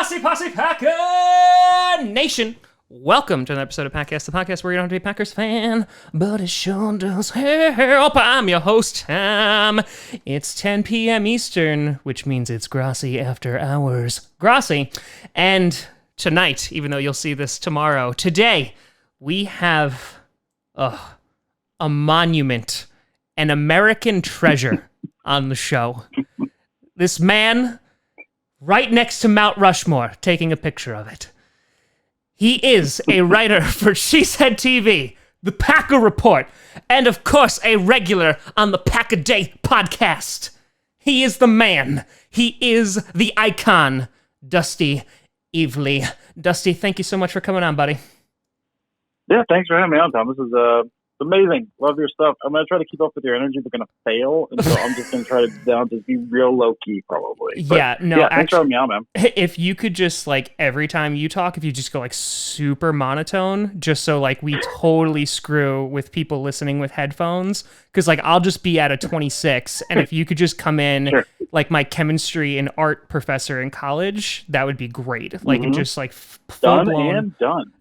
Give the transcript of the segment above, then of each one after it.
Grossi Posse Packer Nation. Welcome to an episode of Packast, the podcast where you don't have to be a Packers fan, but it sure does help. I'm your host, Tom. It's 10 p.m. Eastern, which means it's Grossi after hours. Grossi. And tonight, even though you'll see this tomorrow, today, we have a monument, an American treasure on the show. This man right next to Mount Rushmore, taking a picture of it. He is a writer for She Said TV, The Packer Report, and of course a regular on the Pack a Day podcast. He is the man. He is the icon, Dusty Evely. Dusty, thank you so much for coming on, buddy. Yeah, thanks for having me on, Tom. This is amazing. Love your stuff. I'm going to try to keep up with your energy, but going to fail. And so I'm just going to try to be real low-key, probably. But, thanks for having me on, man. If you could just, every time you talk, if you just go, super monotone, just so, we totally screw with people listening with headphones. Because, I'll just be at a 26, and if you could just come in, sure. like my chemistry and art professor in college, that would be great. And just, done full-blown. And done.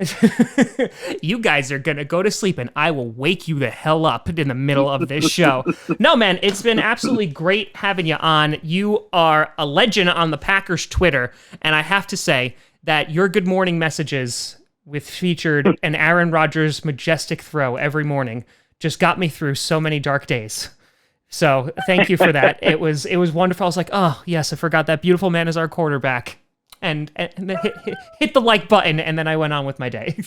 You guys are going to go to sleep, and I will wake you the hell up in the middle of this show. No, man, it's been absolutely great having you on. You are a legend on the Packers Twitter, and I have to say that your good morning messages with featured an Aaron Rodgers majestic throw every morning just got me through so many dark days. So thank you for that. It was wonderful. I was like, oh, yes, I forgot that beautiful man is our quarterback. And then hit the like button, and then I went on with my day.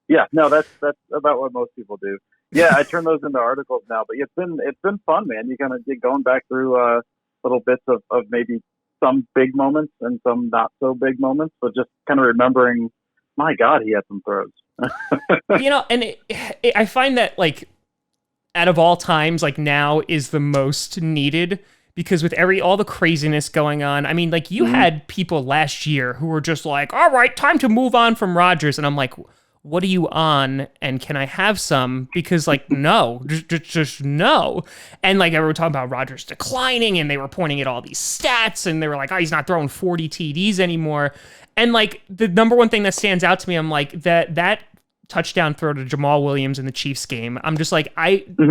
Yeah, no, that's about what most people do. Yeah, I turn those into articles now, but it's been fun, man. You kind of get going back through little bits of maybe some big moments and some not so big moments, but just kind of remembering, my God, he had some throws. And I find that out of all times, now is the most needed. Because with all the craziness going on, I mean, you had people last year who were just all right, time to move on from Rodgers. And I'm like, what are you on? And can I have some? Because no, just no. And everyone talking about Rodgers declining, and they were pointing at all these stats, and they were like, oh, he's not throwing 40 TDs anymore. And the number one thing that stands out to me, I'm like, that touchdown throw to Jamal Williams in the Chiefs game. I'm just like,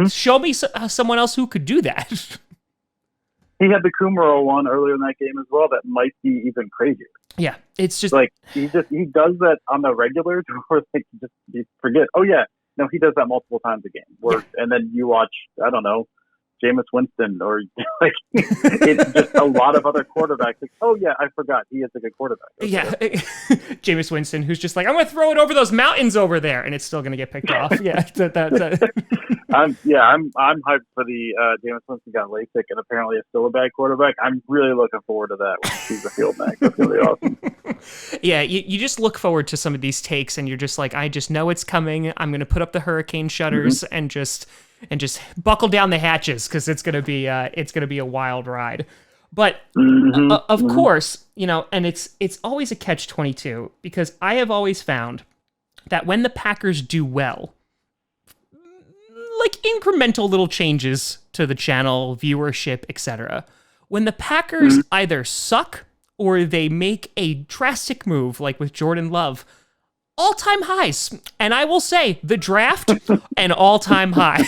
show me someone else who could do that. He had the Kumaro one earlier in that game as well. That might be even crazier. Yeah, it's just he does that on the regular, where you forget. Oh yeah, no, he does that multiple times a game. And then you watch, I don't know, Jameis Winston, or it's just a lot of other quarterbacks. Oh yeah, I forgot he is a good quarterback. Okay. Yeah, Jameis Winston, who's just I'm going to throw it over those mountains over there, and it's still going to get picked off. Yeah, I'm hyped for the Jameis Winston got LASIK and apparently is still a bad quarterback. I'm really looking forward to that when he's the field next. That's going to be awesome. Yeah, you just look forward to some of these takes, and you're just like, I just know it's coming. I'm going to put up the hurricane shutters and just buckle down the hatches, because it's gonna be a wild ride. But of course, and it's always a catch-22, because I have always found that when the Packers do well, incremental little changes to the channel, viewership, etc. When the Packers either suck or they make a drastic move, like with Jordan Love, all-time highs. And I will say, the draft, an all-time high.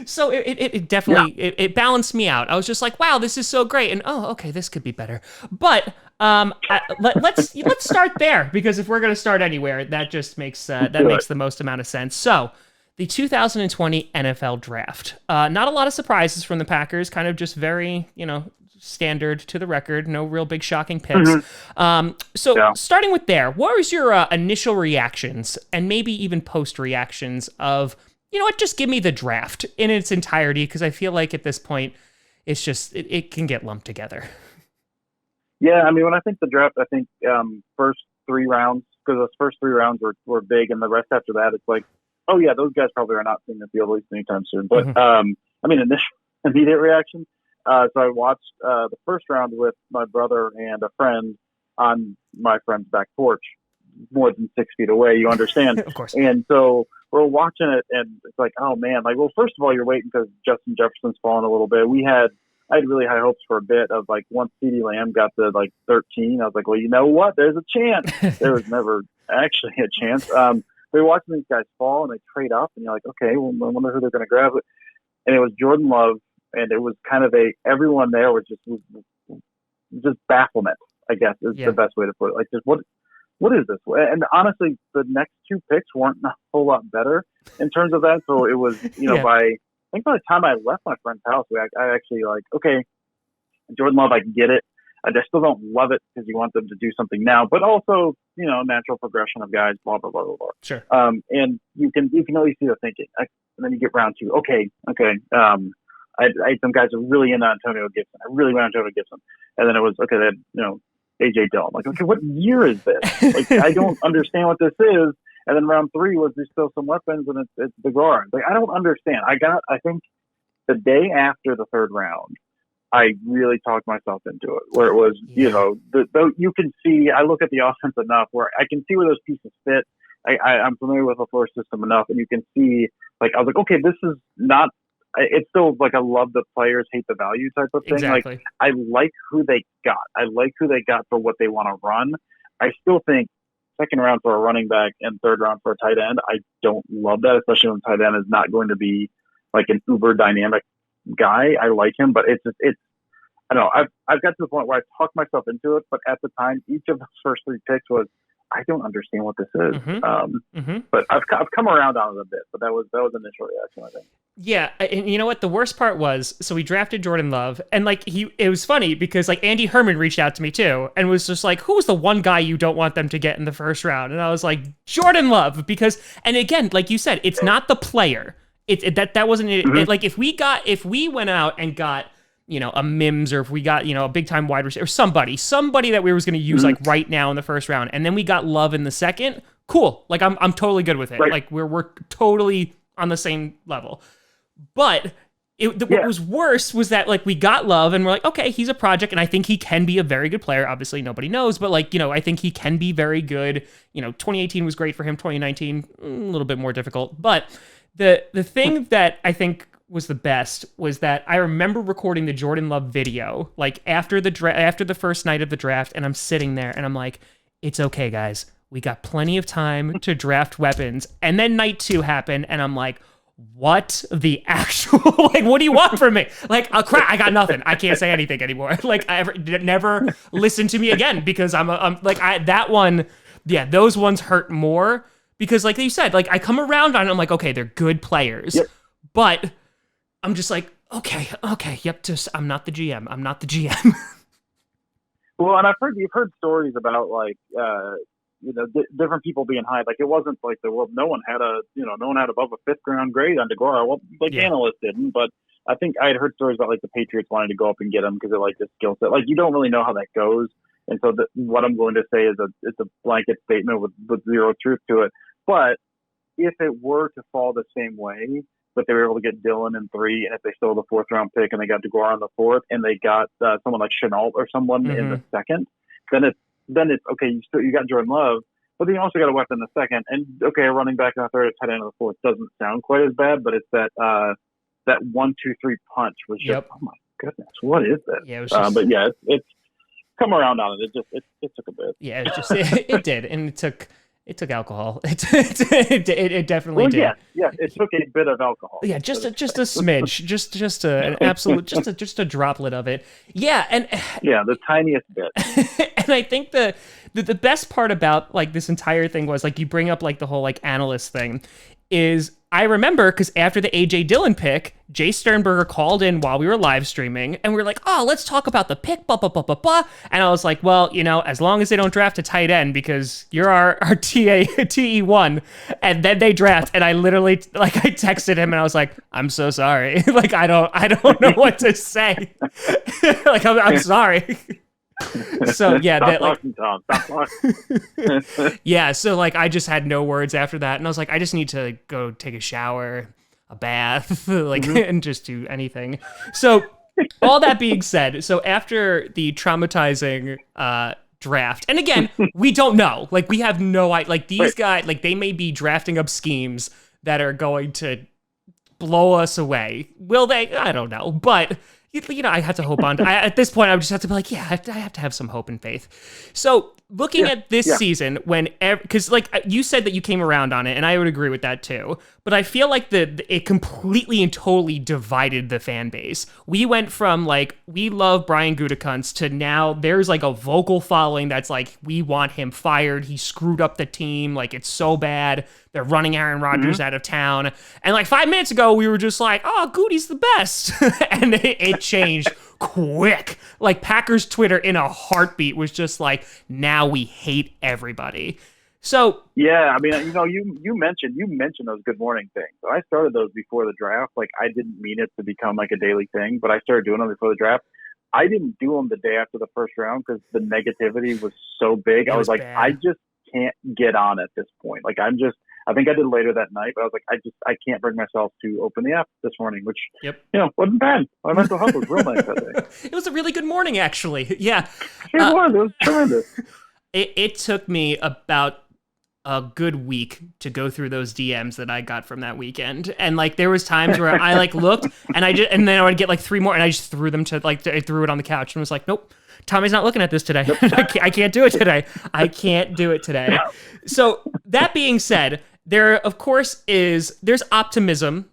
So it definitely, it balanced me out. I was just like, wow, this is so great. And, oh, okay, this could be better. But let's start there, because if we're going to start anywhere, that just makes makes the most amount of sense. So the 2020 NFL Draft. Not a lot of surprises from the Packers, kind of just very, standard to the record, no real big shocking picks. Starting with there, what was your initial reactions, and maybe even post-reactions of, just give me the draft in its entirety, because I feel like at this point, it's just, it can get lumped together. Yeah, I mean, when I think the draft, I think first 3 rounds, because those first 3 rounds were big, and the rest after that, it's like, oh yeah, those guys probably are not seeing the field at least anytime soon. But I mean, initial immediate reaction. So I watched the first round with my brother and a friend on my friend's back porch, more than 6 feet away. You understand? Of course. And so we're watching it, and it's like, oh man, well, first of all, you're waiting because Justin Jefferson's fallen a little bit. We had I had really high hopes for a bit of like once CeeDee Lamb got to like 13, I was like, well, you know what? There's a chance. There was never actually a chance. We're watching these guys fall and they trade up, and you're like, okay, well, I wonder who they're going to grab. And it was Jordan Love, and it was kind of everyone there was just bafflement, I guess, is the best way to put it. Like, just what is this? And honestly, the next two picks weren't a whole lot better in terms of that. So it was, I think by the time I left my friend's house, I actually like, okay, Jordan Love, I get it. I just still don't love it because you want them to do something now, but also, natural progression of guys, blah, blah, blah, blah, blah. Sure. And you can always see the thinking. And then you get round two. Okay. I had some guys who are really into Antonio Gibson. I really went Antonio Gibson. And then it was, okay, they had, A.J. Dillon. Like, okay, what year is this? Like, I don't understand what this is. And then round three was there's still some weapons, and it's the guard. Like, I don't understand. I think the day after the third round, I really talked myself into it, where it was, you can see, I look at the offense enough where I can see where those pieces fit. I'm familiar with the floor system enough, and you can see, like, I was like, okay, this is not, it's still like a love the players, hate the value type of thing. Exactly. Like, I like who they got. I like who they got for what they want to run. I still think second round for a running back and third round for a tight end, I don't love that, especially when tight end is not going to be like an uber dynamic guy. I like him, but it's I don't know. I've got to the point where I talked myself into it, but at the time, each of those first three picks was, I don't understand what this is. But I've come around on it a bit, but that was the initial reaction, I think. Yeah, and you know what? The worst part was, so we drafted Jordan Love, and like it was funny because like Andy Herman reached out to me too, and was just like, "Who's the one guy you don't want them to get in the first round?" And I was like, "Jordan Love," because, and again, like you said, it's not the player. That wasn't it. Like if we went out and got, a Mims, or if we got, a big time wide receiver, or somebody that we was going to use like right now in the first round, and then we got Love in the second, cool. Like I'm totally good with it. Right. Like we're totally on the same level. But what was worse was that like we got Love and we're like, okay, he's a project, and I think he can be a very good player. Obviously nobody knows, but like, I think he can be very good. 2018 was great for him. 2019, a little bit more difficult. But the thing that I think was the best was that I remember recording the Jordan Love video like after the first night of the draft, and I'm sitting there and I'm like, it's okay, guys. We got plenty of time to draft weapons. And then night 2 happened, and I'm like, what the actual, like, what do you want from me? Like, crap, I got nothing. I can't say anything anymore. Like, never listen to me again, because that one, those ones hurt more, because like you said, like I come around on it, I'm like, okay, they're good players, but I'm just like, okay, yep, just, I'm not the GM. Well, and you've heard stories about like, different people being high. Like, it wasn't like no one had above a 5th round grade on DeGuara. Well, like analysts didn't, but I think I had heard stories about like the Patriots wanting to go up and get him because they like the skill set. Like, you don't really know how that goes. And so what I'm going to say is it's a blanket statement with zero truth to it. But if it were to fall the same way, but they were able to get Dillon in 3, and if they stole the 4th round pick and they got DeGuara in the 4th, and they got someone like Chenault or someone in the 2nd, then it's okay. You got Jordan Love, but then you also got a weapon in the 2nd, and okay, a running back in the 3rd, a tight end in the 4th doesn't sound quite as bad, but it's that 1, 2, 3 punch was just, oh my goodness, what is this? Yeah, it was just, but yeah, it's come around on it. It took a bit. Yeah, it did, and it took alcohol. It definitely did. Yeah, it took a bit of alcohol. Yeah, just a smidge, just an absolute, just a droplet of it. Yeah, and the tiniest bit. And I think the best part about like this entire thing was like you bring up like the whole like analyst thing is I remember because after the AJ Dillon pick, Jay Sternberger called in while we were live streaming, and we were like, oh, let's talk about the pick, blah, blah, blah, blah, blah. And I was like, well, as long as they don't draft a tight end, because you're our TE1, and then they draft, and I literally, like, I texted him, and I was like, I'm so sorry. Like, I don't know what to say. Like, I'm sorry. So yeah, Stop talking. Yeah, so like I just had no words after that, and I was like, I just need to go take a shower, a bath, like, and just do anything. So all that being said, so after the traumatizing draft, and again, we don't know, like we have no idea, like these guys, like they may be drafting up schemes that are going to blow us away. Will they? I don't know, but I have to hope on. At this point, I would just have to be like, yeah, I have to have some hope and faith. So looking at this season, because like you said that you came around on it, and I would agree with that too. But I feel like it completely and totally divided the fan base. We went from like we love Brian Gutekunst to now there's like a vocal following that's like we want him fired. He screwed up the team. Like it's so bad. They're running Aaron Rodgers out of town. And like 5 minutes ago, we were just like, oh, Goody's the best. And it changed quick. Like Packers Twitter in a heartbeat was just like, now we hate everybody. So yeah, I mean, you mentioned those good morning things. So I started those before the draft. Like I didn't mean it to become like a daily thing, but I started doing them before the draft. I didn't do them the day after the first round because the negativity was so big. I was like, bad. I just can't get on at this point. Like I think I did later that night, but I was like, I can't bring myself to open the app this morning, which, wasn't bad. My mental health was real nice that day. It was a really good morning, actually. Yeah. It was tremendous. It took me about a good week to go through those DMs that I got from that weekend. And like, there was times where I like looked and then I would get like 3 more and I just threw them I threw it on the couch and was like, nope. Tommy's not looking at this today. Nope. I can't do it today. I can't do it today. So that being said, there, of course, there's optimism,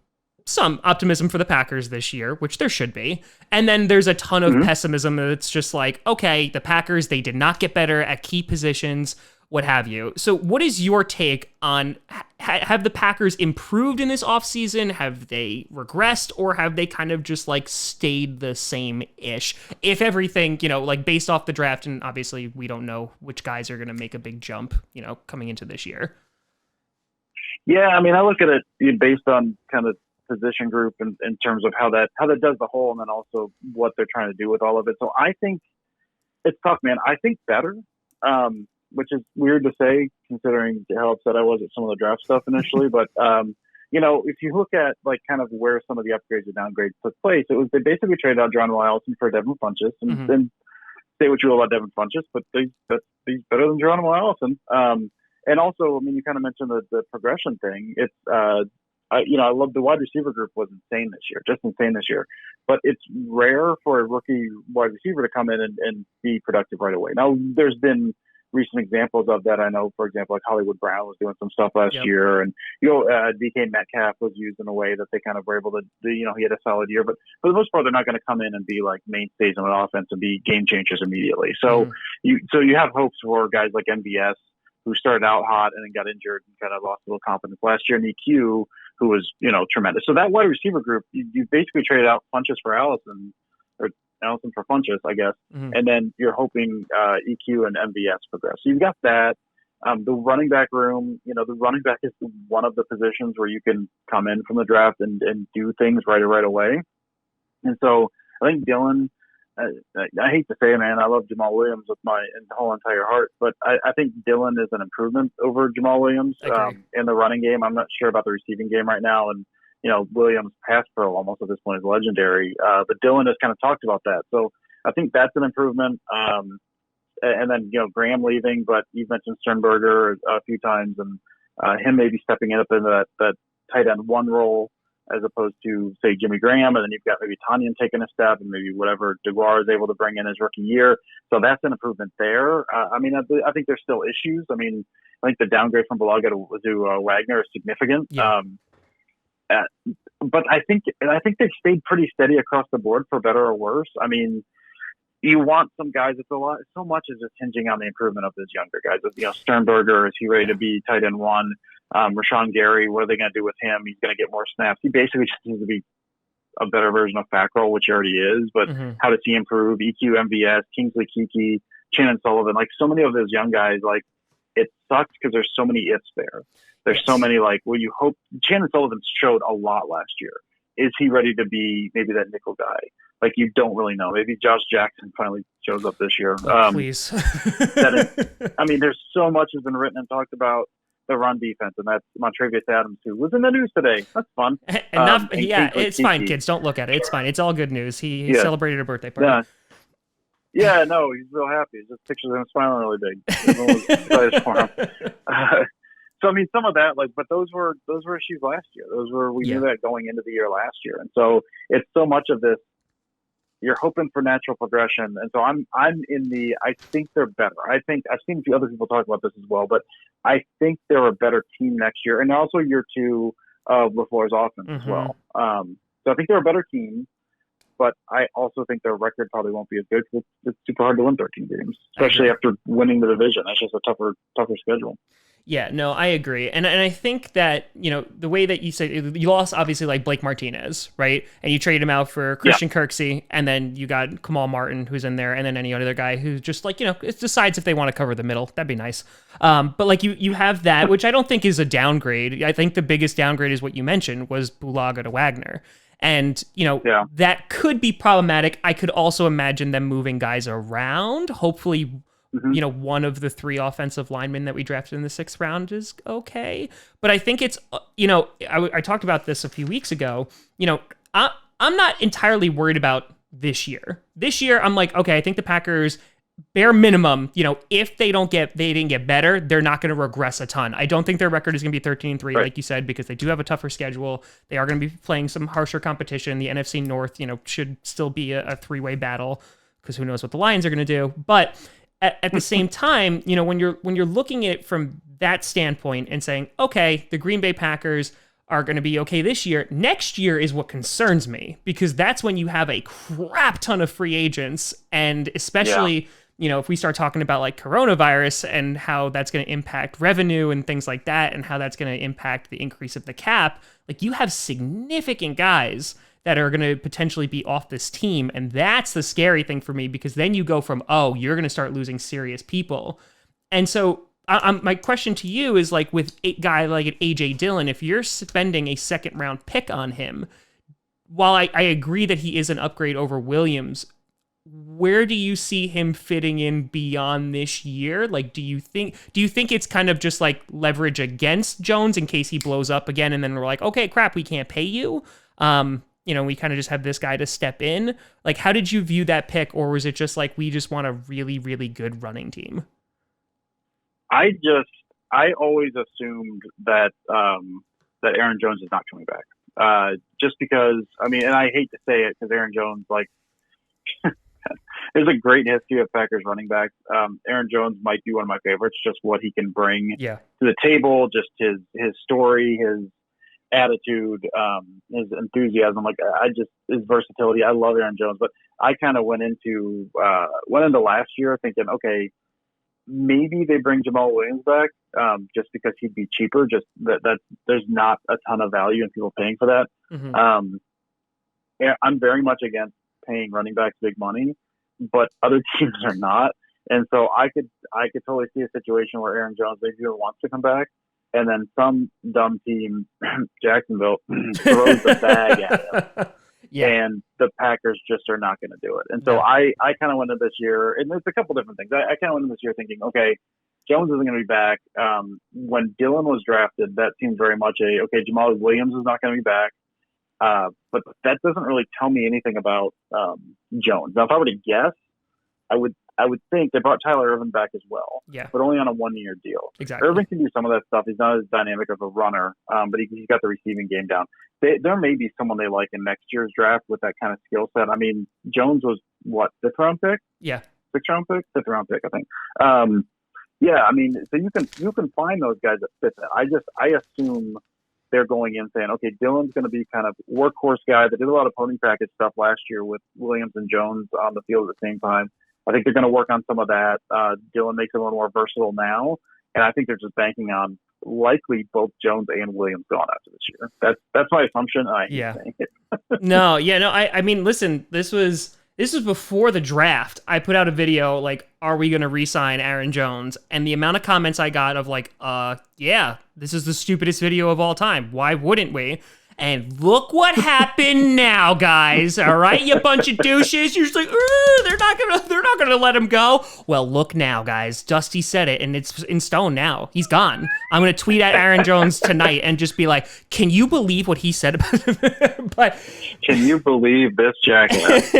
some optimism for the Packers this year, which there should be. And then there's a ton of pessimism that's just like, okay, the Packers, they did not get better at key positions, what have you. So what is your take on, have the Packers improved in this offseason? Have they regressed, or have they kind of just like stayed the same-ish? If everything, like based off the draft, and obviously we don't know which guys are going to make a big jump, coming into this year. Yeah, I mean, I look at it based on kind of position group in terms of how that does the whole, and then also what they're trying to do with all of it. So I think it's tough, man. I think better, which is weird to say considering how upset I was at some of the draft stuff initially. But if you look at like kind of where some of the upgrades and downgrades took place, it was they basically traded out John Allison for Devin Funchess, and then say what you will about Devin Funchess, but he's better than John Allison. And also, I mean, you kind of mentioned the progression thing. It's, I love the wide receiver group was insane this year. But it's rare for a rookie wide receiver to come in and be productive right away. Now, there's been recent examples of that. I know, for example, like Hollywood Brown was doing some stuff last year, and DK Metcalf was used in a way that they kind of were able to. He had a solid year, but for the most part, they're not going to come in and be like mainstays in an offense and be game changers immediately. So you have hopes for guys like MVS, who started out hot and then got injured and kind of lost a little confidence last year, and EQ, who was, tremendous. So that wide receiver group, you basically traded out Funchess for Allison, or Allison for Funchess, I guess. And then you're hoping EQ and MVS progress. So you've got that. The running back room, the running back is one of the positions where you can come in from the draft and do things right away. And so I think Dylan, I hate to say it, man, I love Jamal Williams with my whole entire heart, but I think Dylan is an improvement over Jamal Williams in the running game. I'm not sure about the receiving game right now, and Williams pass pro almost at this point is legendary, but Dylan has kind of talked about that, so I think that's an improvement. And then Graham leaving, but you've mentioned Sternberger a few times, and him maybe stepping up into that tight end one role, as opposed to, say, Jimmy Graham, and then you've got maybe Tanyan taking a step, and maybe whatever DeGuara is able to bring in his rookie year. So that's an improvement there. I think there's still issues. I mean, I think the downgrade from Balaga to Wagner is significant. Yeah. But I think they've stayed pretty steady across the board, for better or worse. I mean, you want some guys. So much is just hinging on the improvement of those younger guys. Sternberger, is he ready to be tight end one? Rashawn Gary, what are they going to do with him? He's going to get more snaps. He basically just needs to be a better version of Fackrell, which he already is. But how does he improve? EQ, MVS, Kingsley Keke, Shannon Sullivan, like so many of those young guys, like it sucks because there's so many ifs there. There's so many you hope. Shannon Sullivan showed a lot last year. Is he ready to be maybe that nickel guy? Like you don't really know. Maybe Josh Jackson finally shows up this year. Please. There's so much has been written and talked about the run defense, and that's Montravius Adams, who was in the news today. That's fun. It's fine, kids. Don't look at it. It's fine. It's all good news. He celebrated a birthday party. Yeah, no, he's real happy. Just pictures of him smiling really big. Excited for him. So some of that, but those were issues last year. We knew that going into the year last year, and so it's so much of this. you're hoping for natural progression. And so I'm in the, I think they're better. I think I've seen a few other people talk about this as well, but I think they're a better team next year, and also year 2 of LaFleur's offense as well. So I think they're a better team, but I also think their record probably won't be as good because it's super hard to win 13 games, especially after winning the division. That's just a tougher schedule. Yeah, no, I agree. And I think that, the way that you said, you lost obviously like Blake Martinez, right? And you traded him out for Christian Kirksey, and then you got Kamal Martin, who's in there, and then any other guy who just like, it decides if they want to cover the middle. That'd be nice. But like you have that, which I don't think is a downgrade. I think the biggest downgrade is what you mentioned was Bulaga to Wagner. And, that could be problematic. I could also imagine them moving guys around. Hopefully, one of the 3 offensive linemen that we drafted in the 6th round is okay. But I think it's, I talked about this a few weeks ago. I'm not entirely worried about this year. This year, I'm like, okay, I think the Packers, bare minimum, if they didn't get better, they're not going to regress a ton. I don't think their record is going to be 13-3, like you said, because they do have a tougher schedule. They are going to be playing some harsher competition. The NFC North, should still be a 3-way battle, because who knows what the Lions are going to do. But at the same time, when you're looking at it from that standpoint and saying, okay, the Green Bay Packers are going to be okay this year. Next year is what concerns me, because that's when you have a crap ton of free agents, and especially, if we start talking about like coronavirus and how that's going to impact revenue and things like that, and how that's going to impact the increase of the cap, like you have significant guys that are going to potentially be off this team. And that's the scary thing for me, because then you go from, you're going to start losing serious people. And so my question to you is, like, with a guy like an A.J. Dillon, if you're spending a 2nd round pick on him, while I agree that he is an upgrade over Williams, where do you see him fitting in beyond this year? Like, do you think it's kind of just like leverage against Jones in case he blows up again, and then we're like, okay, crap, we can't pay you? We kind of just have this guy to step in. Like, how did you view that pick? Or was it just like, we just want a really, really good running team? I always assumed that Aaron Jones is not coming back. Just because, and I hate to say it, because Aaron Jones, like, there's a great history of Packers running backs. Aaron Jones might be one of my favorites, just what he can bring to the table, just his story, his attitude, his enthusiasm, his versatility. I love Aaron Jones, but I kind of went into last year thinking, okay, maybe they bring Jamal Williams back, just because he'd be cheaper. Just that there's not a ton of value in people paying for that. I'm very much against paying running backs big money, but other teams are not. And so I could totally see a situation where Aaron Jones maybe wants to come back, and then some dumb team, Jacksonville, throws the bag at him. And the Packers just are not going to do it. And so I kind of went into this year, and there's a couple different things. I kind of went into this year thinking, okay, Jones isn't going to be back. When Dillon was drafted, that seemed very much Jamal Williams is not going to be back. But that doesn't really tell me anything about Jones. Now, if I were to guess, I would think they brought Tyler Irvin back as well, but only on a 1-year deal. Exactly. Irvin can do some of that stuff. He's not as dynamic of a runner, but he's got the receiving game down. There may be someone they like in next year's draft with that kind of skill set. Jones was what, 5th round pick? Yeah. 6th round pick? 5th round pick, I think. So you can find those guys that fit that. I assume they're going in saying, okay, Dillon's going to be kind of workhorse guy that did a lot of pony package stuff last year with Williams and Jones on the field at the same time. I think they're going to work on some of that. Dillon makes him a little more versatile now, and I think they're just banking on likely both Jones and Williams gone after this year. That's my assumption. Listen, this was before the draft. I put out a video like, are we going to re-sign Aaron Jones? And the amount of comments I got of like, this is the stupidest video of all time. Why wouldn't we? And look what happened now, guys. All right, you bunch of douches. You're just like, they're not gonna let him go. Well, look now, guys. Dusty said it, and it's in stone now. He's gone. I'm gonna tweet at Aaron Jones tonight and just be like, "Can you believe what he said about him?" But can you believe this jackass?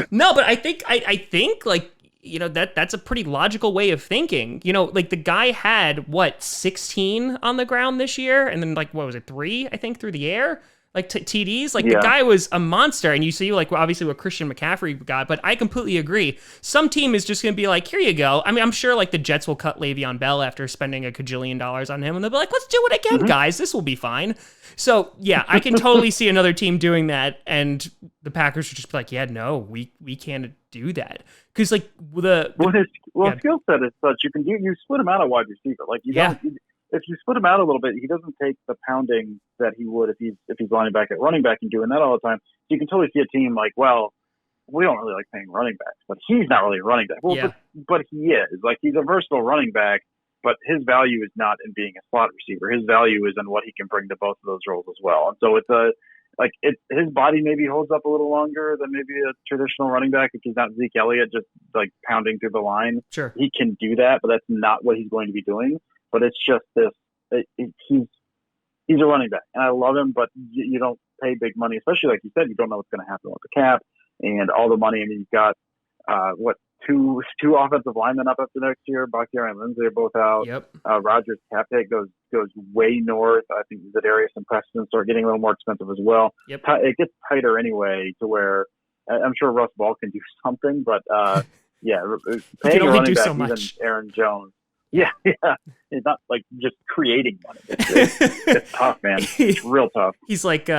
No, but I think like, that's a pretty logical way of thinking. Like the guy had 16 on the ground this year, and then like, what was it, 3, I think, through the air? like TDs. Like the guy was a monster, and you see like obviously what Christian McCaffrey got, but I completely agree. Some team is just going to be like, here you go. I mean, I'm sure like the Jets will cut Le'Veon Bell after spending $1 kajillion on him, and they'll be like, let's do it again, guys. This will be fine. So yeah, I can totally see another team doing that, and the Packers would just be like, yeah, no, we can't do that. Because like his skill set is such, you split him out a wide receiver. Like if you split him out a little bit, he doesn't take the pounding that he would if he's lining back at running back and doing that all the time. So you can totally see a team like, well, we don't really like paying running backs, but he's not really a running back. Well, but he is. Like, he's a versatile running back, but his value is not in being a slot receiver. His value is in what he can bring to both of those roles as well. And so his body maybe holds up a little longer than maybe a traditional running back if he's not Zeke Elliott, just like pounding through the line. Sure. He can do that, but that's not what he's going to be doing. But it's just this, he's a running back, and I love him, but you don't pay big money, especially like you said, you don't know what's going to happen with the cap and all the money. I mean, you've got, two offensive linemen up after next year. Bakhtiari and Lindsay are both out. Yep. Rodgers' cap hit goes way north. I think Zadarius and Preston start getting a little more expensive as well. Yep. It gets tighter anyway, to where I'm sure Russ Ball can do something, but paying a running back, even Aaron Jones. Yeah. It's not like just creating money. It's tough, man. It's real tough. He's like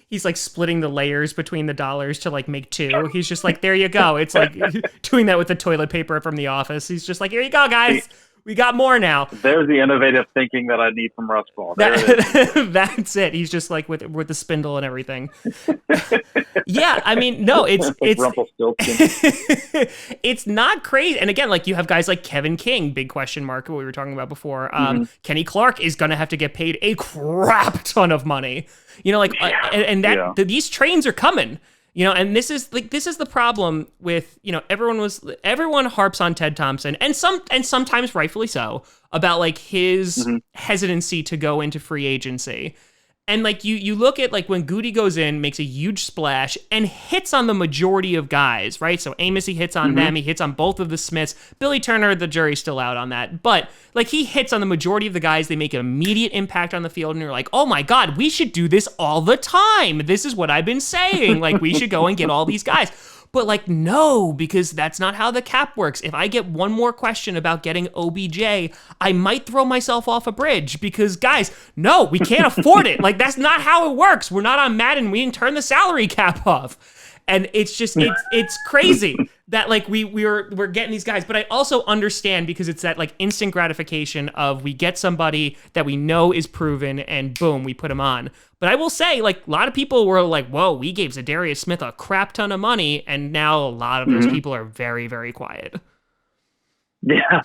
he's like splitting the layers between the dollars to like make two. He's just like, there you go. It's like doing that with the toilet paper from The Office. He's just like, here you go, guys. We got more now. There's the innovative thinking that I need from Russ Ball. That's it. He's just like with the spindle and everything. Yeah, I mean, no, it's it's not crazy. And again, like you have guys like Kevin King, big question mark, what we were talking about before. Kenny Clark is going to have to get paid a crap ton of money. You know, like, these trains are coming. You know, and this is the problem with, you know, everyone harps on Ted Thompson and sometimes rightfully so about like his hesitancy to go into free agency. And like you look at like when Goody goes in, makes a huge splash and hits on the majority of guys, right? So Amos, he hits on them, he hits on both of the Smiths. Billy Turner, the jury's still out on that. But like he hits on the majority of the guys, they make an immediate impact on the field, and you're like, oh my God, we should do this all the time. This is what I've been saying. Like we should go and get all these guys. But like, no, because that's not how the cap works. If I get one more question about getting OBJ, I might throw myself off a bridge because guys, no, we can't afford it. Like that's not how it works. We're not on Madden. We didn't turn the salary cap off. And it's just, it's crazy that like we're getting these guys. But I also understand because it's that like instant gratification of we get somebody that we know is proven and boom, we put him on. But I will say, like, a lot of people were like, whoa, we gave Zadarius Smith a crap ton of money. And now a lot of those people are very, very quiet. Yeah.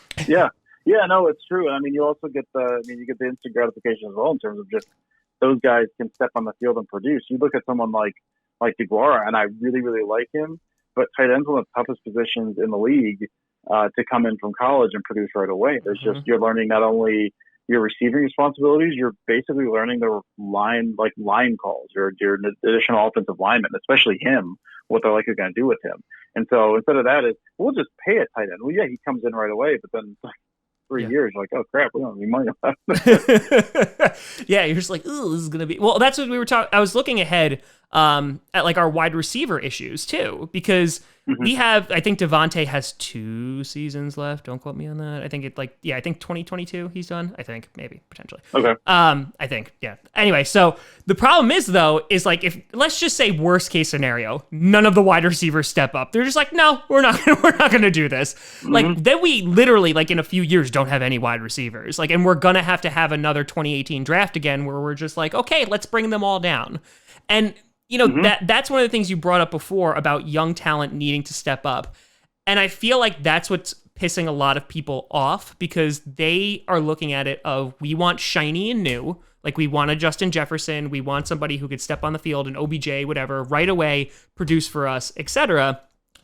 No, it's true. And I mean, you also get the instant gratification as well in terms of just those guys can step on the field and produce. You look at someone like DeGuara, and I really, really like him, but tight ends are one of the toughest positions in the league to come in from college and produce right away. There's just, you're learning not only your receiving responsibilities, you're basically learning the line calls, your additional offensive lineman, especially him, what they're likely going to do with him. And so instead of that, we'll just pay a tight end. Well, yeah, he comes in right away, but then like 3 years, you're like, oh crap, we don't have any money left. Yeah, you're just like, ooh, this is going to be, well, that's what we were talking, I was looking ahead at like our wide receiver issues too, because we have, I think Devontae has 2 seasons left. Don't quote me on that. I think I think 2022 he's done. I think maybe potentially. Okay. I think, yeah. Anyway, so the problem is though, is like if let's just say worst case scenario, none of the wide receivers step up. They're just like, no, we're not going to do this. Like then we literally like in a few years don't have any wide receivers. Like, and we're going to have another 2018 draft again where we're just like, okay, let's bring them all down. And you know, that's one of the things you brought up before about young talent needing to step up. And I feel like that's what's pissing a lot of people off because they are looking at it of we want shiny and new. Like we want a Justin Jefferson. We want somebody who could step on the field and OBJ, whatever, right away, produce for us, etc.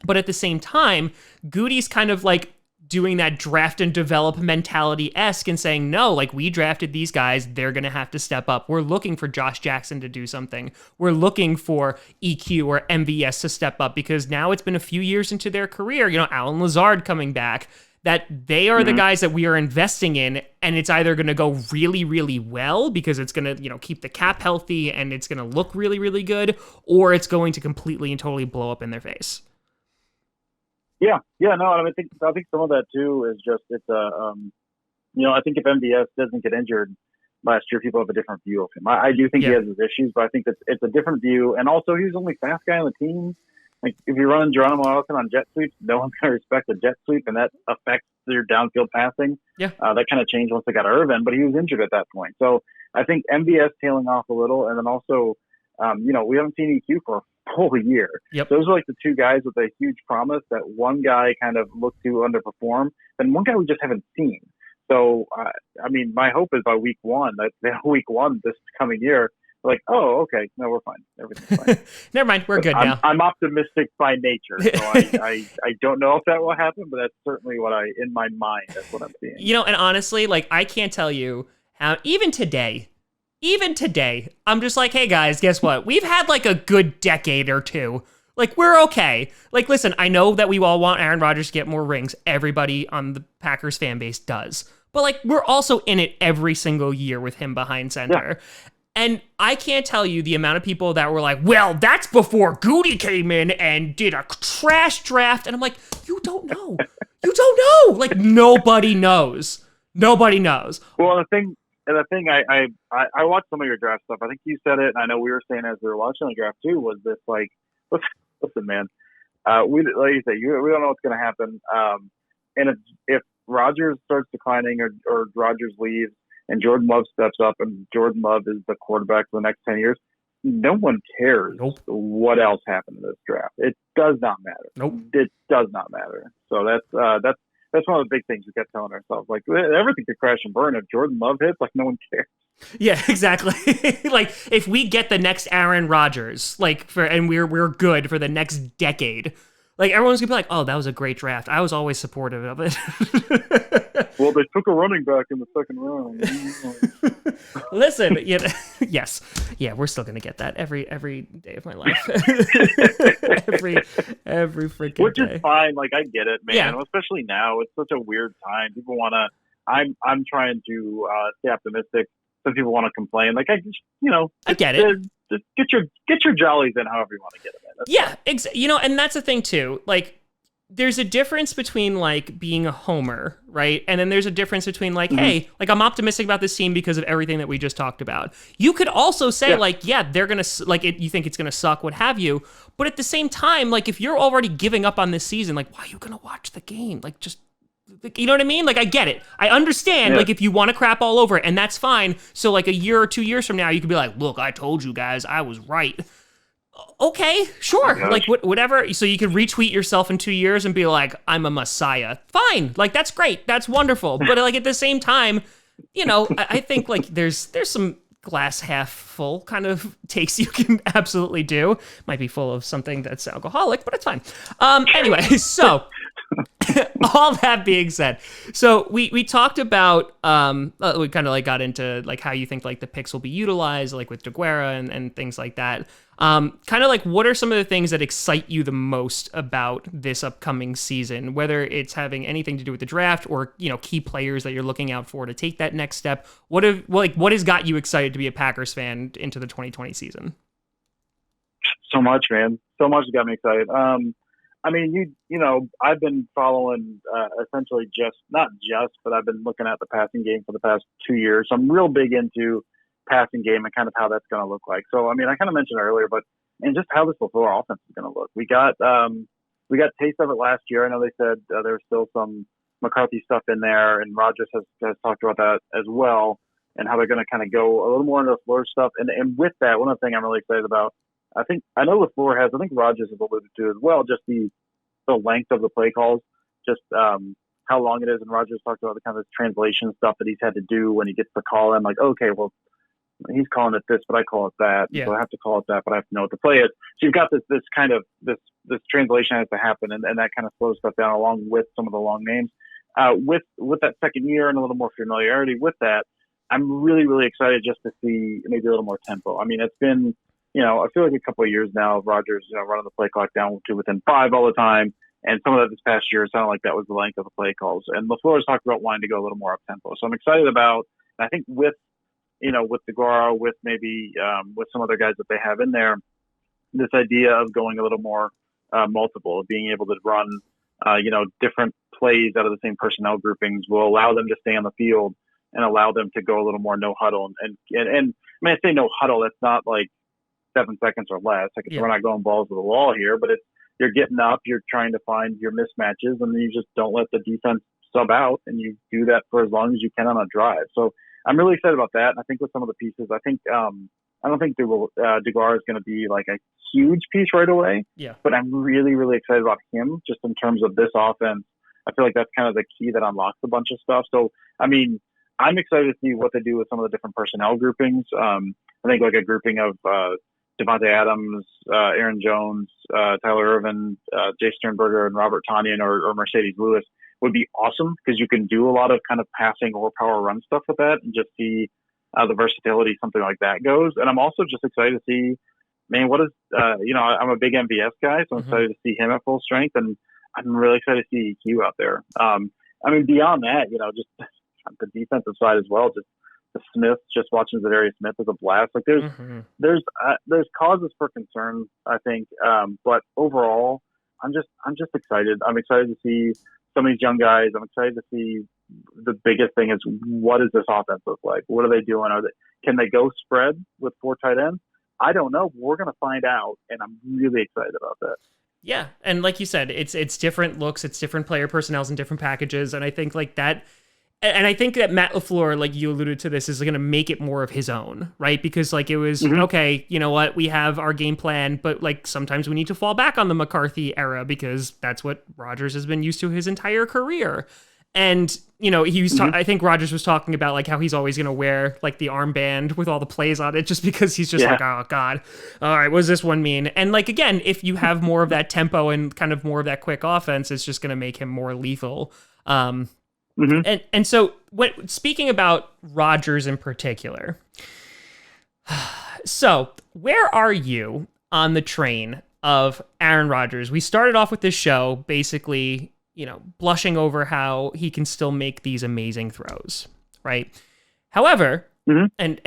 But at the same time, Goody's kind of like doing that draft and develop mentality-esque and saying, no, like we drafted these guys, they're going to have to step up. We're looking for Josh Jackson to do something. We're looking for EQ or MVS to step up because now it's been a few years into their career, you know, Alan Lazard coming back. that they are the guys that we are investing in, and it's either going to go really, really well because it's going to, keep the cap healthy and it's going to look really, really good, or it's going to completely and totally blow up in their face. Yeah, no, I think some of that too is just I think if MVS doesn't get injured last year, people have a different view of him. I do think he has his issues, but I think it's a different view, and also he's the only fast guy on the team. Like, if you're running Geronimo Allison on jet sweeps, no one's going to respect a jet sweep, and that affects your downfield passing. Yeah. That kind of changed once they got Irvin, but he was injured at that point. So I think MVS tailing off a little, and then also, we haven't seen EQ for a full year. Yep. Those are like the two guys with a huge promise that one guy kind of looked to underperform, and one guy we just haven't seen. So, my hope is by week one, this coming year, like, oh, okay, no, we're fine. Everything's fine. Never mind, we're good now. I'm optimistic by nature, so I don't know if that will happen, but that's certainly what in my mind, that's what I'm seeing. And honestly, like, I can't tell you how, even today, I'm just like, hey guys, guess what? We've had like a good decade or two. Like, we're okay. Like, listen, I know that we all want Aaron Rodgers to get more rings. Everybody on the Packers fan base does. But, like, we're also in it every single year with him behind center. Yeah. And I can't tell you the amount of people that were like, well, that's before Goody came in and did a trash draft. And I'm like, you don't know. You don't know. Like, nobody knows. Nobody knows. Well, the thing, I watched some of your draft stuff. I think you said it, and I know we were saying as we were watching the draft too, was this, like, listen, man, like you say, we don't know what's going to happen. And if Rodgers starts declining or Rodgers leaves and Jordan Love steps up and Jordan Love is the quarterback for the next 10 years, no one cares what else happened in this draft. It does not matter. Nope. It does not matter. So that's one of the big things we kept telling ourselves. Like, everything could crash and burn. If Jordan Love hits, like, no one cares. Yeah, exactly. Like, if we get the next Aaron Rodgers, and we're good for the next decade, like, everyone's gonna be like, "Oh, that was a great draft. I was always supportive of it." Well, they took a running back in the second round. Listen, yes, we're still gonna get that every day of my life. every freaking day. Which is fine. Like, I get it, man. Yeah. Especially now, it's such a weird time. People wanna. I'm trying to stay optimistic. Some people want to complain. Like, I get it. Just get your jollies in however you want to get them in. That's fine. And that's the thing too. Like, there's a difference between, like, being a homer, right? And then there's a difference between, like, hey, like, I'm optimistic about this team because of everything that we just talked about. You could also say, they're gonna, like, you think it's gonna suck, what have you. But at the same time, like, if you're already giving up on this season, like, why are you gonna watch the game? Like, just. You know what I mean? Like, I get it. I understand, like, if you want to crap all over it, and that's fine. So, like, a year or 2 years from now, you could be like, look, I told you guys, I was right. Okay, sure. Like, whatever. So you can retweet yourself in 2 years and be like, I'm a messiah. Fine. Like, that's great. That's wonderful. But, like, at the same time, I think, like, there's some glass half full kind of takes you can absolutely do. Might be full of something that's alcoholic, but it's fine. Anyway, so... all that being said, so we talked about we kind of, like, got into, like, how you think, like, the picks will be utilized, like, with DeGuara and things like that. Kind of, like, what are some of the things that excite you the most about this upcoming season, whether it's having anything to do with the draft or, key players that you're looking out for to take that next step? What has got you excited to be a Packers fan into the 2020 season? So much, man. So much has got me excited. I mean, I've been following essentially but I've been looking at the passing game for the past 2 years. So I'm real big into passing game and kind of how that's going to look like. So, I mean, I kind of mentioned earlier, and just how this LaFleur offense is going to look. We got taste of it last year. I know they said there's still some McCarthy stuff in there, and Rodgers has talked about that as well, and how they're going to kind of go a little more into LaFleur stuff. And with that, one other thing I'm really excited about, I think Rodgers has alluded to as well, just the length of the play calls, just how long it is. And Rodgers talked about the kind of translation stuff that he's had to do when he gets the call in, like, okay, well, he's calling it this, but I call it that. Yeah. So I have to call it that, but I have to know what the play is. So you've got this kind of this translation has to happen, and that kind of slows stuff down along with some of the long names. With that second year and a little more familiarity with that, I'm really, really excited just to see maybe a little more tempo. I mean, it's been, I feel like a couple of years now of Rodgers, running the play clock down to within 5 all the time. And some of that this past year, it sounded like that was the length of the play calls. And LaFleur has talked about wanting to go a little more up tempo. So I'm excited about, and I think with DeGuara, with maybe with some other guys that they have in there, this idea of going a little more multiple, of being able to run, different plays out of the same personnel groupings will allow them to stay on the field and allow them to go a little more no huddle. And I say no huddle, that's not like 7 seconds or less. Like we're not going balls to the wall here, but you're getting up, you're trying to find your mismatches, and then you just don't let the defense sub out, and you do that for as long as you can on a drive. So I'm really excited about that. And I think with some of the pieces, I don't think DeGuara is going to be like a huge piece right away. Yeah. But I'm really, really excited about him just in terms of this offense. I feel like that's kind of the key that unlocks a bunch of stuff. So, I mean, I'm excited to see what they do with some of the different personnel groupings. I think like a grouping of Devontae Adams, Aaron Jones, Tyler Irvin, Jay Sternberger, and Robert Tonyan or Mercedes Lewis would be awesome because you can do a lot of kind of passing or power run stuff with that and just see the versatility something like that goes. And I'm also just excited to see, man, I'm a big MVS guy, so I'm excited to see him at full strength, and I'm really excited to see EQ out there. Beyond that, just the defensive side as well, just the Smith, just watching Zadarius Smith is a blast. Like there's causes for concern, I think. But overall, I'm just excited. I'm excited to see some of these young guys. I'm excited to see the biggest thing is what does this offense look like? What are they doing? Can they go spread with 4 tight ends? I don't know. We're going to find out, and I'm really excited about that. Yeah, and like you said, it's different looks, it's different player personnels and different packages, and I think like that. And I think that Matt LaFleur, like you alluded to this, is going to make it more of his own, right? Because like it was, okay, you know what, we have our game plan, but like sometimes we need to fall back on the McCarthy era because that's what Rodgers has been used to his entire career. And, he was I think Rodgers was talking about like how he's always going to wear like the armband with all the plays on it just because he's just like, oh God, all right, what does this one mean? And like, again, if you have more of that tempo and kind of more of that quick offense, it's just going to make him more lethal. And so speaking about Rodgers in particular, so where are you on the train of Aaron Rodgers? We started off with this show basically, blushing over how he can still make these amazing throws, right? However, and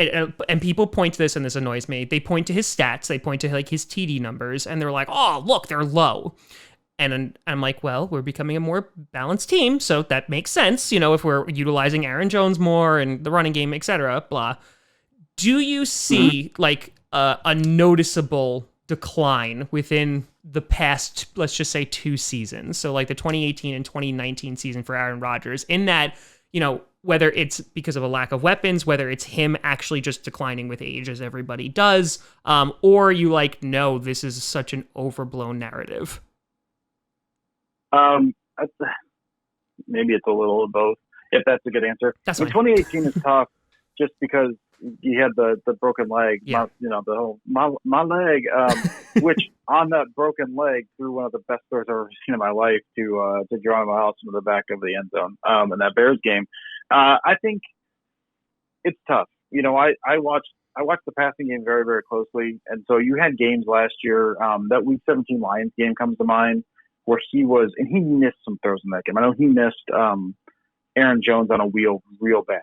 people point to this, and this annoys me. They point to his stats, they point to like his TD numbers, and they're like, oh, look, they're low. And I'm like, well, we're becoming a more balanced team, so that makes sense, if we're utilizing Aaron Jones more and the running game, etc. Blah. Do you see like a noticeable decline within the past, let's just say 2 seasons? So like the 2018 and 2019 season for Aaron Rodgers, in that, whether it's because of a lack of weapons, whether it's him actually just declining with age as everybody does, or you like, no, this is such an overblown narrative. Maybe it's a little of both, if that's a good answer. That's 2018 is tough just because he had the broken leg, my leg, which on that broken leg threw one of the best throws I've ever seen in my life to Geronimo House into the back of the end zone in that Bears game. I think it's tough. I watched the passing game very, very closely, and so you had games last year. That Week 17 Lions game comes to mind, where he missed some throws in that game. I know he missed Aaron Jones on a wheel real bad.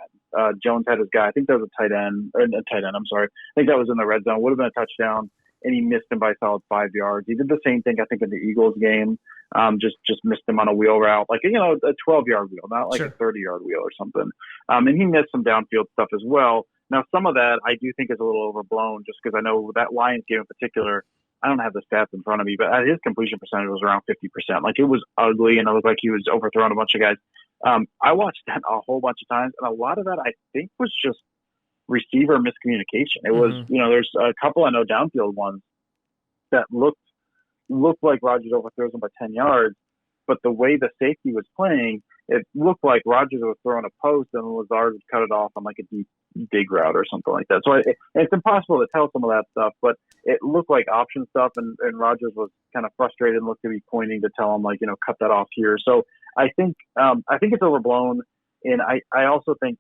Jones had his guy, I think that was a tight end, I'm sorry. I think that was in the red zone, would have been a touchdown, and he missed him by a solid 5 yards. He did the same thing, I think, in the Eagles game, just missed him on a wheel route, like, a 12-yard wheel, not like a 30-yard wheel or something. And he missed some downfield stuff as well. Now, some of that I do think is a little overblown, just because I know that Lions game in particular, I don't have the stats in front of me, but his completion percentage was around 50%. Like, it was ugly, and it looked like he was overthrowing a bunch of guys. I watched that a whole bunch of times, and a lot of that I think was just receiver miscommunication. It was, there's a couple I know downfield ones that looked like Rodgers overthrows them by 10 yards, but the way the safety was playing, it looked like Rodgers was throwing a post and Lazard would cut it off on like a deep dig route or something like that. So it's impossible to tell some of that stuff, but it looked like option stuff, and Rodgers was kind of frustrated and looked to be pointing to tell him, like, cut that off here. So I think it's overblown, and I also think,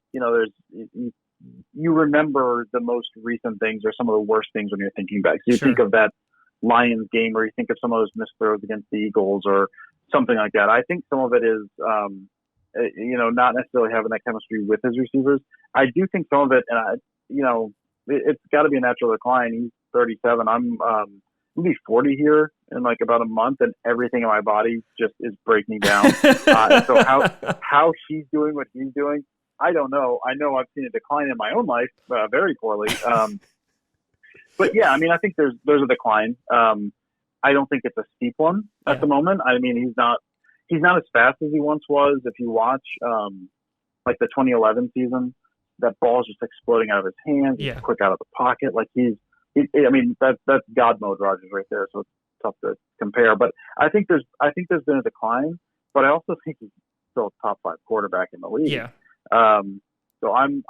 you remember the most recent things or some of the worst things when you're thinking back. So you think of that Lions game, or you think of some of those missed throws against the Eagles, or something like that. I think some of it is, not necessarily having that chemistry with his receivers. I do think some of it, and it's got to be a natural decline. He's 37. I'm I'll be 40 here in like about a month, and everything in my body just is breaking down. And so how he's doing what he's doing, I don't know. I know I've seen a decline in my own life very poorly. But yeah, I mean, I think there's a decline. I don't think it's a steep one at the moment. I mean, he's not as fast as he once was. If you watch like the 2011 season, that ball's just exploding out of his hands. He's quick out of the pocket. Like I mean, that's God mode Rodgers right there. So it's tough to compare. But I think there's been a decline. But I also think he's still a top 5 quarterback in the league. Yeah. So I'm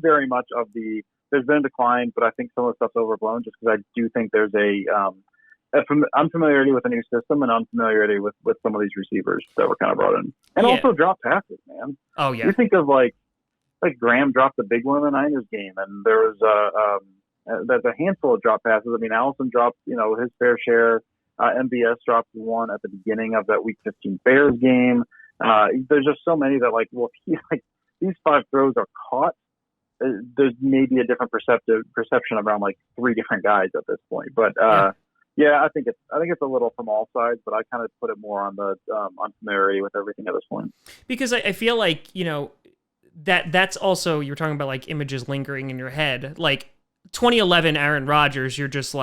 very much of the. There's been a decline, but I think some of the stuff's overblown. Just because I do think there's unfamiliarity with a new system and unfamiliarity with some of these receivers that were kind of brought in, and also drop passes, man. Oh yeah. You think of like Graham dropped the big one in the Niners game, and there was there's a handful of drop passes. I mean, Allison dropped his fair share. MBS dropped one at the beginning of that Week 15 Bears game. There's just so many that these 5 throws are caught. There's maybe a different perception around like 3 different guys at this point, but I think it's a little from all sides, but I kind of put it more on the unfamiliarity with everything at this point. Because I feel like that's also, you're talking about like images lingering in your head, like 2011 Aaron Rodgers. You're just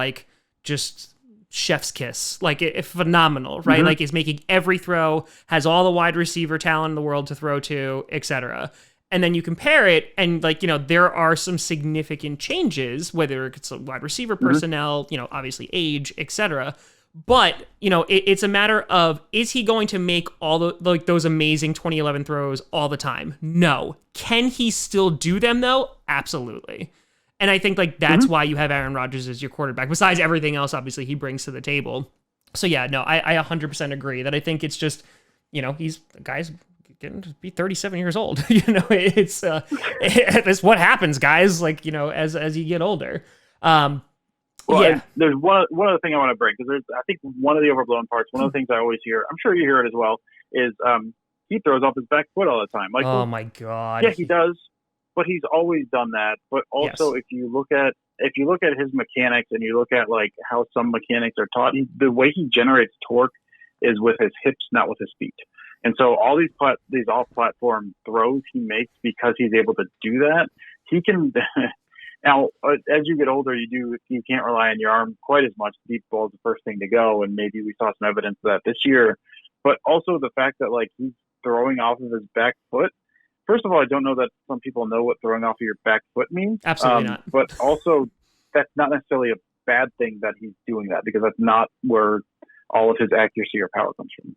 chef's kiss, like phenomenal, right? Mm-hmm. Like he's making every throw, has all the wide receiver talent in the world to throw to, etc. And then you compare it, and there are some significant changes, whether it's a wide receiver personnel, obviously age, etc. But it's a matter of, is he going to make all those amazing 2011 throws all the time? No. Can he still do them though? Absolutely. And I think that's why you have Aaron Rodgers as your quarterback, besides everything else obviously he brings to the table. So yeah, no, I 100% agree that I think it's just, he's the guy's getting to be 37 years old. It's what happens, guys, as you get older. There's one other thing I want to bring, because I think one of the overblown parts, one of the things I always hear, I'm sure you hear it as well, is he throws off his back foot all the time. Oh my God. Yeah, he does. But he's always done that. But also, if you look at his mechanics and you look at how some mechanics are taught, the way he generates torque is with his hips, not with his feet. And so all these off-platform throws he makes, because he's able to do that, he can. Now, as you get older, you can't rely on your arm quite as much. Deep ball is the first thing to go, and maybe we saw some evidence of that this year. But also the fact that he's throwing off of his back foot. First of all, I don't know that some people know what throwing off of your back foot means. Absolutely not. But also, that's not necessarily a bad thing that he's doing that, because that's not where all of his accuracy or power comes from.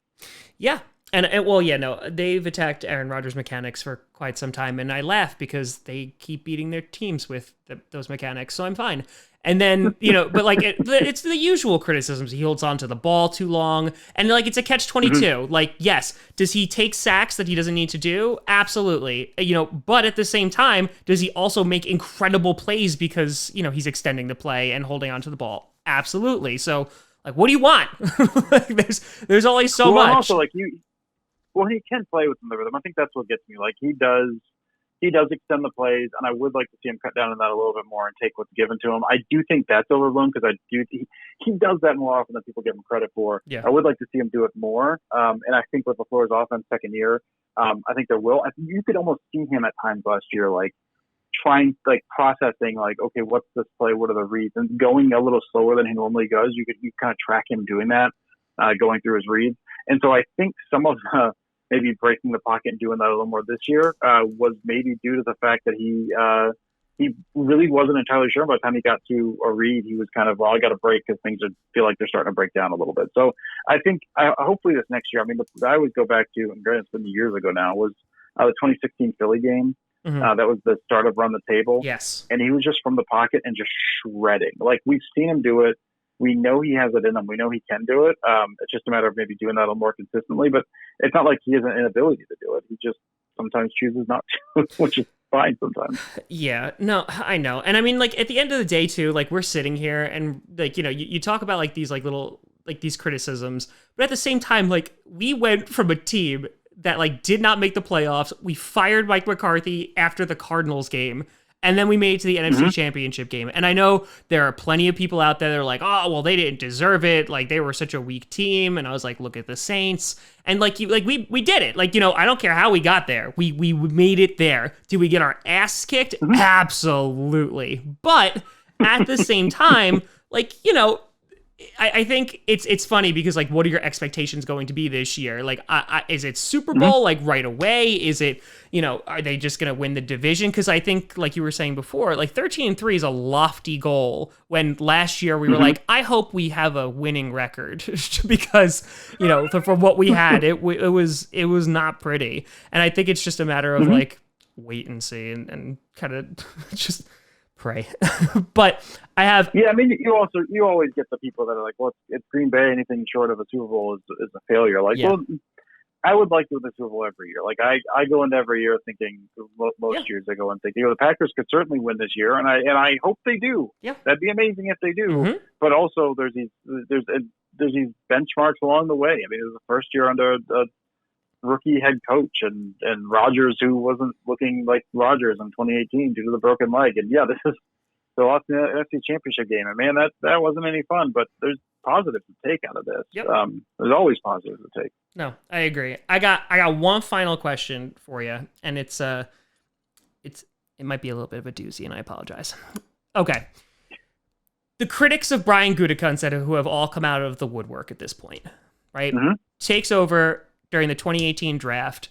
Yeah. And they've attacked Aaron Rodgers' mechanics for quite some time, and I laugh because they keep beating their teams with those mechanics, so I'm fine. And then, but it's the usual criticisms. He holds on to the ball too long, and it's a catch-22. Yes, does he take sacks that he doesn't need to do? Absolutely. But at the same time, does he also make incredible plays because, he's extending the play and holding on to the ball? Absolutely. So, what do you want? There's always so much. Also, he can play within the rhythm. I think that's what gets me. He does extend the plays, and I would like to see him cut down on that a little bit more and take what's given to him. I do think that's overblown, because he does that more often than people give him credit for. Yeah. I would like to see him do it more. And I think with LaFleur's offense second year, I think there will. You could almost see him at times last year, trying, processing, okay, what's this play? What are the reads? And going a little slower than he normally does. You kind of track him doing that, going through his reads. And so I think some of maybe breaking the pocket and doing that a little more this year was maybe due to the fact that he really wasn't entirely sure. By the time he got to a read, he was kind of, I got to break, because things feel like they're starting to break down a little bit. So I think hopefully this next year, I mean, I always go back to, and granted it's been years ago now, was the 2016 Philly game. Mm-hmm. That was the start of Run the Table. Yes. And he was just from the pocket and just shredding. We've seen him do it. We know he has it in him. We know he can do it. It's just a matter of maybe doing that a little more consistently. But it's not like he has an inability to do it. He just sometimes chooses not to, which is fine sometimes. Yeah, no, I know. And I mean, at the end of the day, too, we're sitting here and, you talk about, these, little, like these criticisms, but at the same time, like we went from a team that like did not make the playoffs. We fired Mike McCarthy after the Cardinals game, and then we made it to the NFC Championship game. And I know there are plenty of people out there that are like, oh, well, they didn't deserve it. Like they were such a weak team. And I was like, look at the Saints. And like we did it. Like, I don't care how we got there. We made it there. Did we get our ass kicked? Absolutely. But at the same time, like, I think it's funny because like, what are your expectations going to be this year? Like, is it Super Bowl like right away? Is it, are they just going to win the division? Because I think, like you were saying before, like 13-3 is a lofty goal. When last year we were like, I hope we have a winning record because from what we had, it was not pretty. And I think it's just a matter of like wait and see and kind of just pray. But I have I mean, you always get the people that are like, well, it's Green Bay, anything short of a Super Bowl is a failure. Like, well, I would like to win the Super Bowl every year. Like I go into every year thinking most years I go and think, the Packers could certainly win this year, and I hope they do. Yeah, that'd be amazing if they do. But also there's these benchmarks along the way. I mean, it was the first year under a rookie head coach and Rodgers, who wasn't looking like Rodgers in 2018 due to the broken leg. And this is the lost in the NFC Championship game. And man, that wasn't any fun, but there's positives to take out of this. Yep. There's always positives to take. No, I agree. I got one final question for you, and it might be a little bit of a doozy, and I apologize. Okay. The critics of Brian Gutekunst, who have all come out of the woodwork at this point, right? Takes over during the 2018 draft,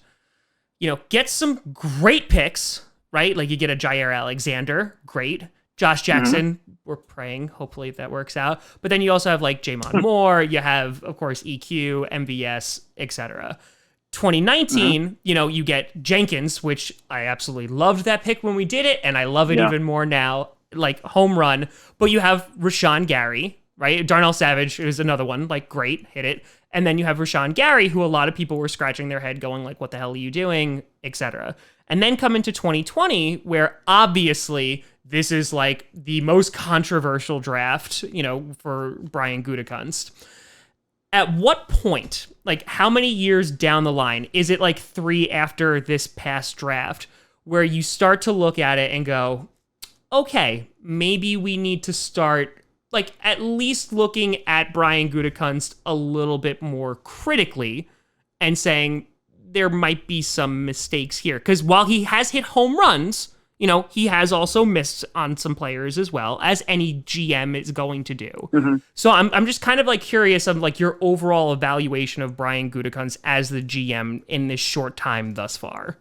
gets some great picks, right? Like you get a Jair Alexander, great. Josh Jackson, we're praying, hopefully that works out. But then you also have like Jamon Moore, you have, of course, EQ, MVS, etc. 2019, you get Jenkins, which I absolutely loved that pick when we did it, and I love it even more now, like home run. But you have Rashawn Gary, right? Darnell Savage is another one, like great, hit it. And then you have Rashawn Gary, who a lot of people were scratching their head going like, what the hell are you doing, etc. And then come into 2020, where obviously this is like the most controversial draft, for Brian Gutekunst. At what point, like how many years down the line, is it like 3 after this past draft, where you start to look at it and go, okay, maybe we need to start like at least looking at Brian Gutekunst a little bit more critically and saying there might be some mistakes here? Because while he has hit home runs, he has also missed on some players as well, as any GM is going to do. So I'm just kind of like curious of like your overall evaluation of Brian Gutekunst as the GM in this short time thus far.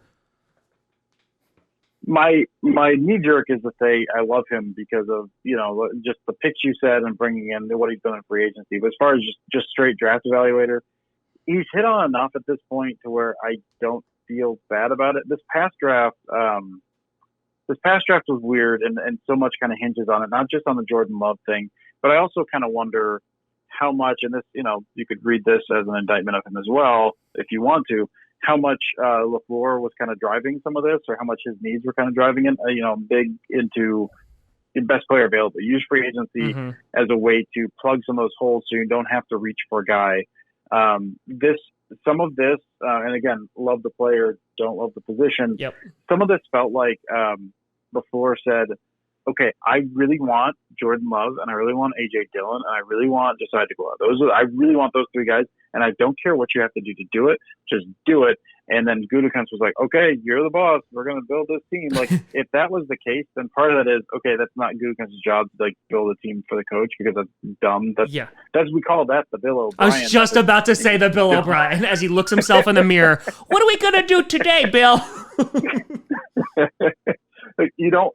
My knee jerk is to say I love him because of just the picks you said and bringing in what he's done in free agency. But as far as just straight draft evaluator, he's hit on enough at this point to where I don't feel bad about it. This past draft was weird, and so much kind of hinges on it, not just on the Jordan Love thing, but I also kind of wonder how much, and this you could read this as an indictment of him as well if you want to. How much LaFleur was kind of driving some of this, or how much his needs were kind of driving it. Big into the best player available. Use free agency as a way to plug some of those holes so you don't have to reach for a guy. Some of this, and again, love the player, don't love the position. Yep. Some of this felt like LaFleur said, okay, I really want Jordan Love, and I really want A.J. Dillon, and I really want Josiah DeGuara. I really want those 3 guys, and I don't care what you have to do to do it. Just do it. And then Gutekunst was like, okay, you're the boss. We're going to build this team. Like, if that was the case, then part of that is, okay, that's not Gutekunst's job to, like, build a team for the coach because that's dumb. We call that the Bill O'Brien. I was just about to say the Bill O'Brien as he looks himself in the mirror. What are we going to do today, Bill? You don't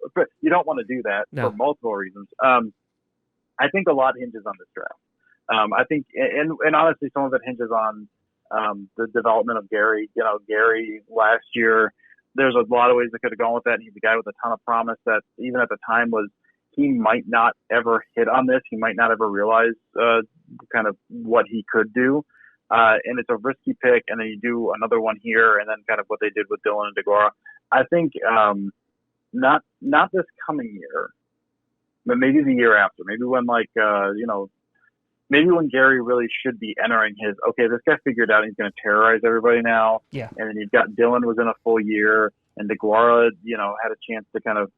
want to do that for multiple reasons. I think a lot hinges on this draft. I think, and honestly, some of it hinges on the development of Gary. Gary last year, there's a lot of ways that could have gone with that. And he's a guy with a ton of promise that even at the time he might not ever hit on this. He might not ever realize kind of what he could do. And it's a risky pick. And then you do another one here, and then kind of what they did with Dillon and DeGuara. I think not this coming year, but maybe the year after. Maybe when maybe when Gary really should be entering his, okay, this guy figured out he's going to terrorize everybody now. Yeah. And then you've got Dylan was in a full year, and DeGuara, had a chance to kind of,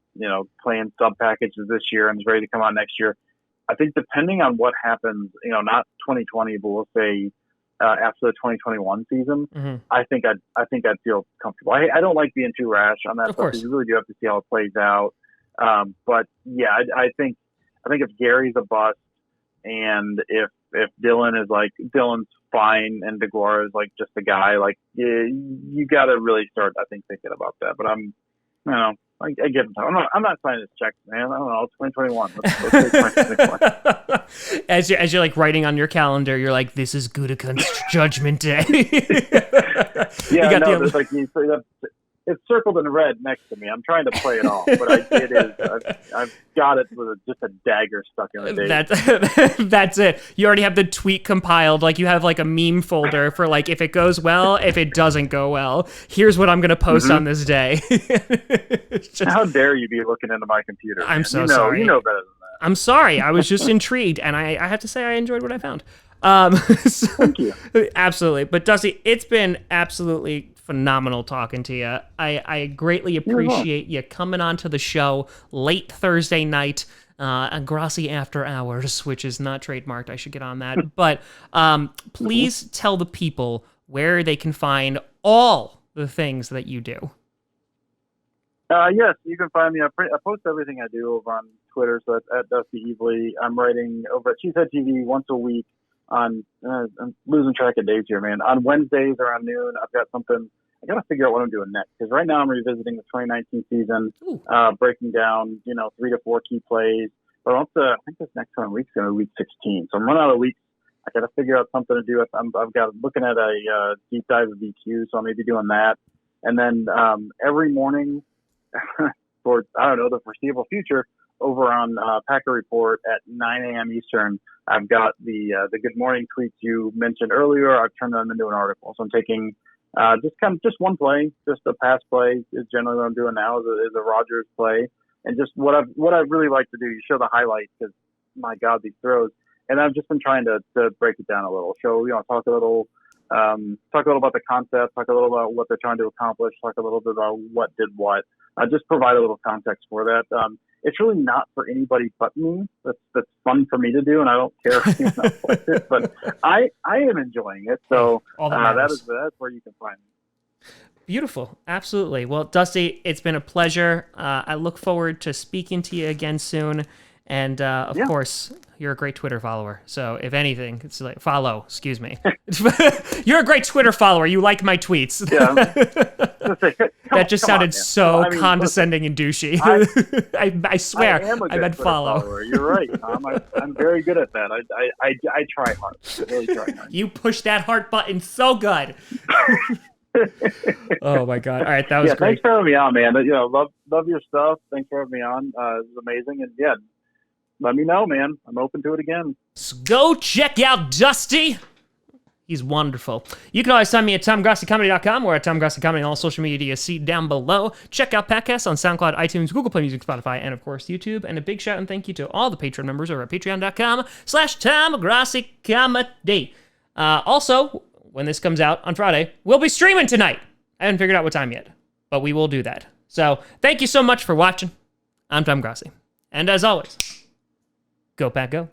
play in sub packages this year and is ready to come on next year. I think depending on what happens, not 2020, but we'll say after the 2021 season, I think I'd feel comfortable. I don't like being too rash on that stuff. You really do have to see how it plays out. But yeah, I think if Gary's a bust, and if Dylan's fine and DeGuara is like just a guy, you got to really start, I think, thinking about that. But I get it. I'm not signing this check, man. I don't know. It's 2021. Let's say 2021. As you're like writing on your calendar, you're like, this is Gutekunst's Judgment Day. Yeah, no, there's like it's circled in red next to me. I'm trying to play it off, but I've got it with just a dagger stuck in the date. That's it. You already have the tweet compiled. Like you have like a meme folder for like if it goes well, if it doesn't go well. Here's what I'm going to post on this day. How dare you be looking into my computer? I'm so sorry. You know better than that. I'm sorry. I was just intrigued, and I have to say I enjoyed what I found. Thank you. Absolutely. But Dusty, it's been absolutely phenomenal talking to you. I greatly appreciate you coming on to the show late Thursday night, Grossi After Hours, which is not trademarked. I should get on that. But please tell the people where they can find all the things that you do. Yes, you can find me. I post everything I do over on Twitter, so that's at Dusty Evely. I'm writing over at Cheesehead TV once a week. I'm losing track of days here, man. On Wednesdays around noon, I've got something. I got to figure out what I'm doing next, because right now I'm revisiting the 2019 season, breaking down 3 to 4 key plays. But also, I think this next one week's going to be week 16, so I'm running out of weeks. I got to figure out something to do. I've got looking at a deep dive of VQ, so I may be doing that. And then every morning for the foreseeable future, over on Packer Report at 9 a.m. Eastern, I've got the good morning tweets you mentioned earlier. I've turned them into an article. So I'm taking just one play, just a pass play is generally what I'm doing now is a Rodgers play. And just what I really like to do, you show the highlights, because my God, these throws. And I've just been trying to break it down a little, talk a little about the concept, talk a little about what they're trying to accomplish, talk a little bit about what did what. Just provide a little context for that. It's really not for anybody but me. That's fun for me to do, and I don't care if anyone else likes it, but I am enjoying it. So that's where you can find me. Beautiful. Absolutely. Well, Dusty, it's been a pleasure. I look forward to speaking to you again soon. And, of course, you're a great Twitter follower. So, if anything, it's like excuse me. You're a great Twitter follower. You like my tweets. Yeah. That just sounded condescending and douchey. I swear, I meant follow. Follower. You're right, Tom. I'm very good at that. I try hard. I really try hard. You push that heart button so good. Oh my God! All right, that was great. Thanks for having me on, man. Love your stuff. Thanks for having me on. It was amazing, and let me know, man. I'm open to it again. So go check out Dusty. He's wonderful. You can always find me at TomGrossiComedy.com or at TomGrossiComedy on all social media you see down below. Check out Packast on SoundCloud, iTunes, Google Play Music, Spotify, and of course YouTube. And a big shout and thank you to all the Patreon members over at patreon.com/TomGrossiComedy. Also, when this comes out on Friday, we'll be streaming tonight. I haven't figured out what time yet, but we will do that. So thank you so much for watching. I'm Tom Grossi. And as always, go Pack Go.